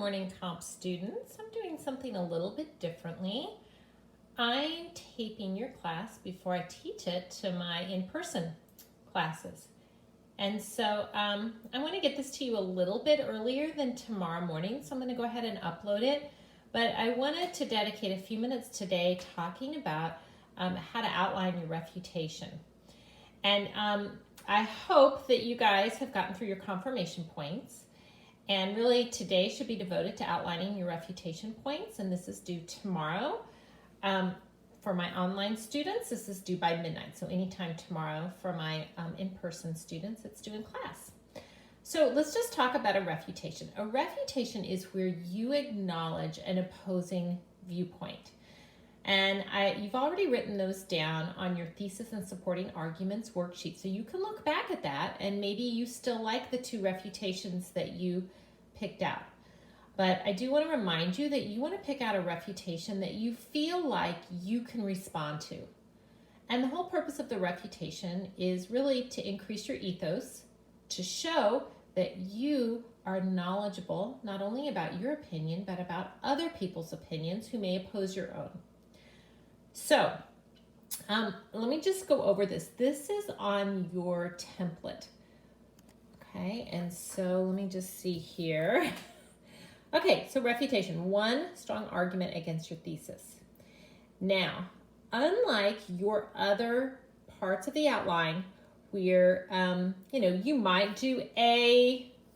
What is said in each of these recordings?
morning, comp students. I'm doing something a little bit differently. I'm taping your class before I teach it to my in-person classes. And so I want to get this to you a little bit earlier than tomorrow morning, so I'm going to go ahead and upload it. But I wanted to dedicate a few minutes today talking about how to outline your refutation. And I hope that you guys have gotten through your confirmation points. And really today should be devoted to outlining your refutation points, and this is due tomorrow. For my online students, this is due by midnight, so anytime tomorrow. For my in-person students, it's due in class. So let's just talk about a refutation. A refutation is where you acknowledge an opposing viewpoint. And you've already written those down on your thesis and supporting arguments worksheet. So you can look back at that and maybe you still like the two refutations that you picked out. But I do want to remind you that you want to pick out a refutation that you feel like you can respond to. And the whole purpose of the refutation is really to increase your ethos, to show that you are knowledgeable not only about your opinion, but about other people's opinions who may oppose your own. So let me just go over this. This is on your template. Okay, and so let me just see here. Okay, so refutation, one strong argument against your thesis. Now, unlike your other parts of the outline where, you might do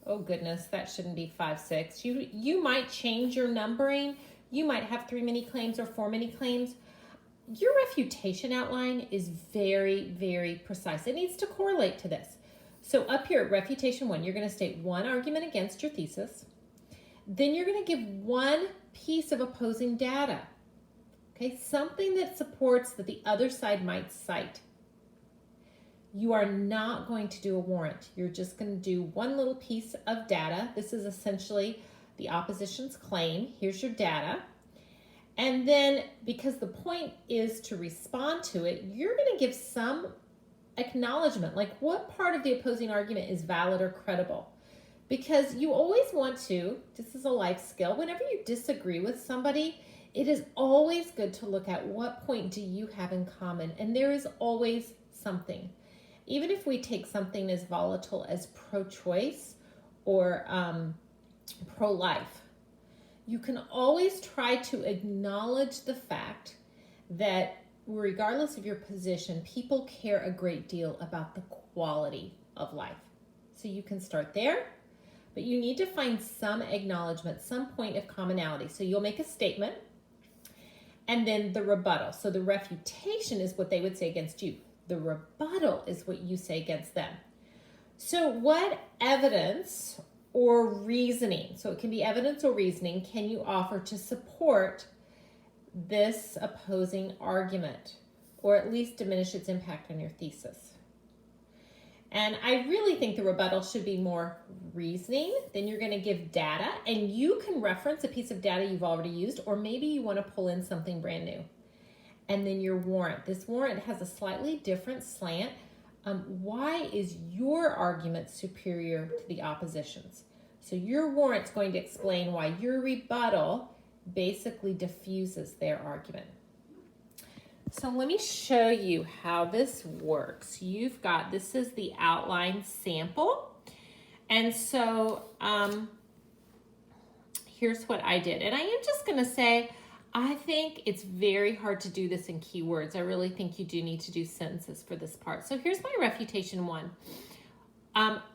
oh goodness, that shouldn't be 5, 6. You might change your numbering. You might have 3 mini claims or 4 mini claims. Your refutation outline is very, very precise. It needs to correlate to this. So up here at refutation 1, you're going to state one argument against your thesis. Then you're going to give one piece of opposing data. Okay, something that supports that the other side might cite. You are not going to do a warrant. You're just going to do one little piece of data. This is essentially the opposition's claim. Here's your data. And then, because the point is to respond to it, you're going to give some acknowledgement, like what part of the opposing argument is valid or credible. Because you always want to, this is a life skill, whenever you disagree with somebody, it is always good to look at what point do you have in common. And there is always something. Even if we take something as volatile as pro-choice or pro-life, you can always try to acknowledge the fact that regardless of your position, people care a great deal about the quality of life. So you can start there, but you need to find some acknowledgement, some point of commonality. So you'll make a statement and then the rebuttal. So the refutation is what they would say against you. The rebuttal is what you say against them. So what evidence or reasoning, so it can be evidence or reasoning, can you offer to support this opposing argument, or at least diminish its impact on your thesis? And I really think the rebuttal should be more reasoning. Then you're going to give data, and you can reference a piece of data you've already used, or maybe you want to pull in something brand new. And then your warrant. This warrant has a slightly different slant. Why is your argument superior to the opposition's? So your warrant's going to explain why your rebuttal basically diffuses their argument. So let me show you how this works. This is the outline sample. And so here's what I did. And I am just going to say, I think it's very hard to do this in keywords. I really think you do need to do sentences for this part. So here's my refutation 1.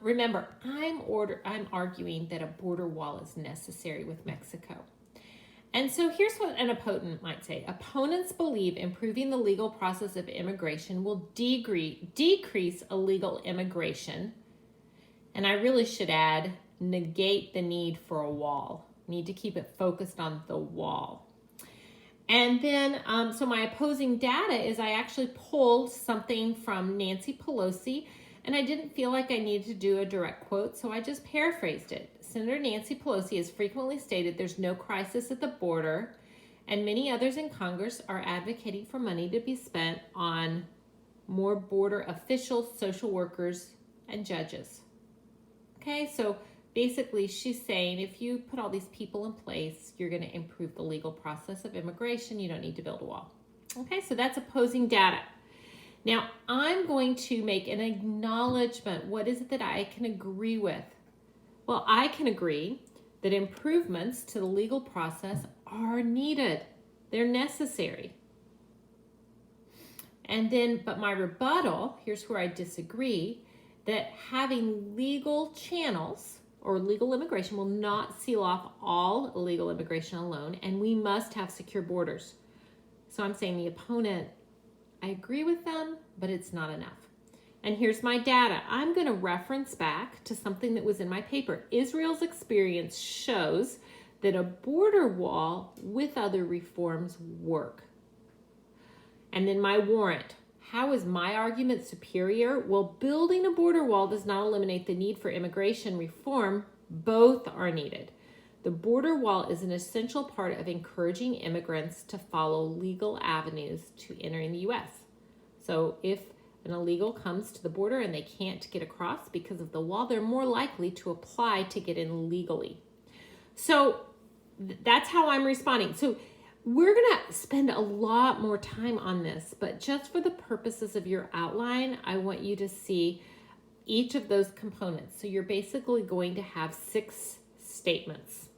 Remember, I'm arguing that a border wall is necessary with Mexico. And so here's what an opponent might say. Opponents believe improving the legal process of immigration will decrease illegal immigration. And I really should add, negate the need for a wall. Need to keep it focused on the wall. And then, so my opposing data is I actually pulled something from Nancy Pelosi, and I didn't feel like I needed to do a direct quote, so I just paraphrased it. Senator Nancy Pelosi has frequently stated there's no crisis at the border, and many others in Congress are advocating for money to be spent on more border officials, social workers, and judges. Okay, so basically she's saying if you put all these people in place, you're going to improve the legal process of immigration. You don't need to build a wall. Okay, so that's opposing data. Now, I'm going to make an acknowledgement. What is it that I can agree with? Well, I can agree that improvements to the legal process are needed. They're necessary. And then, but my rebuttal, here's where I disagree, that having legal channels or legal immigration will not seal off all illegal immigration alone, and we must have secure borders. So I'm saying the opponent, I agree with them, but it's not enough. And here's my data. I'm going to reference back to something that was in my paper. Israel's experience shows that a border wall with other reforms work. And then my warrant. How is my argument superior? Well, building a border wall does not eliminate the need for immigration reform. Both are needed. The border wall is an essential part of encouraging immigrants to follow legal avenues to entering the U.S. So if an illegal comes to the border and they can't get across because of the wall, they're more likely to apply to get in legally. So that's how I'm responding. So we're going to spend a lot more time on this, but just for the purposes of your outline, I want you to see each of those components. So you're basically going to have 6 statements.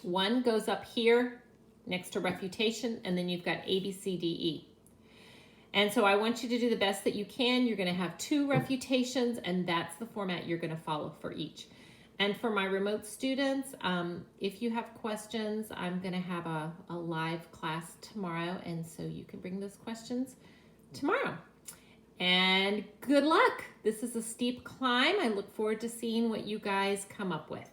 One goes up here next to refutation, and then you've got A, B, C, D, E. And so I want you to do the best that you can. You're going to have 2 refutations, and that's the format you're going to follow for each. And for my remote students, if you have questions, I'm going to have a live class tomorrow, and so you can bring those questions tomorrow. And good luck. This is a steep climb. I look forward to seeing what you guys come up with.